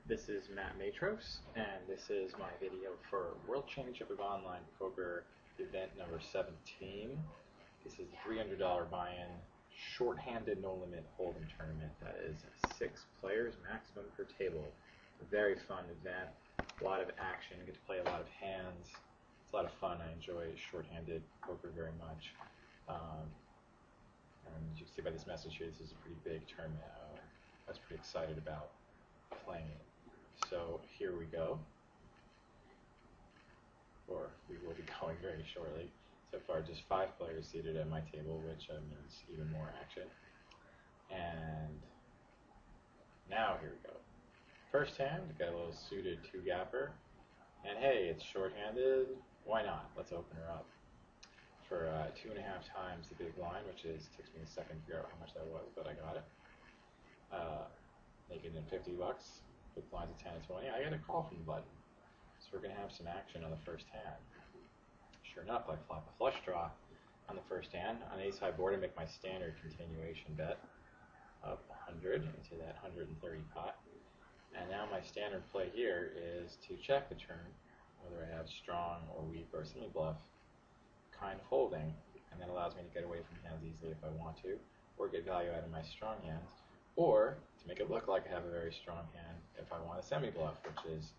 This is Matt Matros, and this is my video for World Championship of Online Poker event number 17. This is the $300 buy-in, short-handed, no-limit hold'em tournament. That is 6 players maximum per table. A very fun event, a lot of action, you get to play a lot of hands. It's a lot of fun. I enjoy short-handed poker very much. And you can see by this message here, this is a pretty big tournament. I was pretty excited about playing it. So here we go, or we will be going very shortly. So far, just 5 players seated at my table, which means even more action. And now here we go. First hand, got a little suited 2-gapper, and hey, it's short-handed. Why not? Let's open her up for 2.5 times the big blind, which takes me a second to figure out how much that was, but I got it. Making it $50. Big blinds at 10 and 20. I got a call from the button, so we're gonna have some action on the first hand. Sure enough, I flop a flush draw on the first hand. On ace-high board, I make my standard continuation bet of 100 into that 130 pot. And now my standard play here is to check the turn, whether I have strong or weak or semi-bluff, kind of holding, and that allows me to get away from hands easily if I want to, or get value out of my strong hands, or to make it look like I have a very strong hand if I want a semi-bluff, which is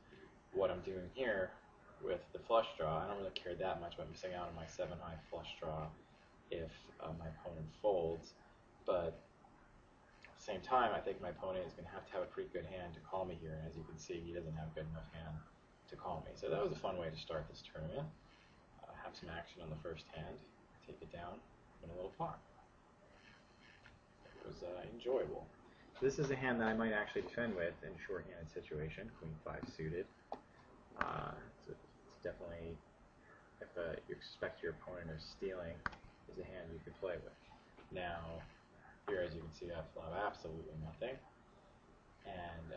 what I'm doing here with the flush draw. I don't really care that much about missing out on my 7-high flush draw if my opponent folds, but at the same time, I think my opponent is going to have a pretty good hand to call me here, and as you can see, he doesn't have a good enough hand to call me. So that was a fun way to start this tournament. Have some action on the first hand, take it down, win a little fun. It was enjoyable. This is a hand that I might actually defend with in a short-handed situation, Queen 5 suited. It's definitely, if you expect your opponent is stealing, is a hand you could play with. Now, here as you can see, I flop absolutely nothing, and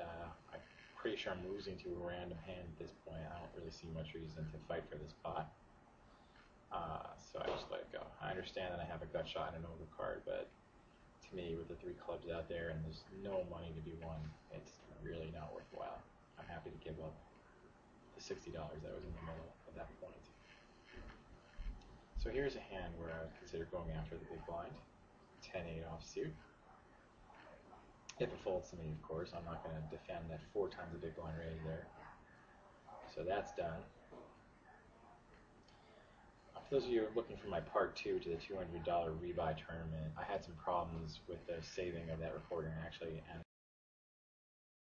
I'm pretty sure I'm losing to a random hand at this point. I don't really see much reason to fight for this pot, so I just let it go. I understand that I have a gut shot and an overcard, but to me, with the 3 clubs out there and there's no money to be won, it's really not worthwhile. I'm happy to give up the $60 that was in the middle at that point. So here's a hand where I would consider going after the big blind. 10-8 offsuit. If it folds to me, of course, I'm not going to defend that 4 times the big blind raise there. So that's done. For those of you looking for my part 2 to the $200 rebuy tournament, I had some problems with the saving of that recording. I actually ended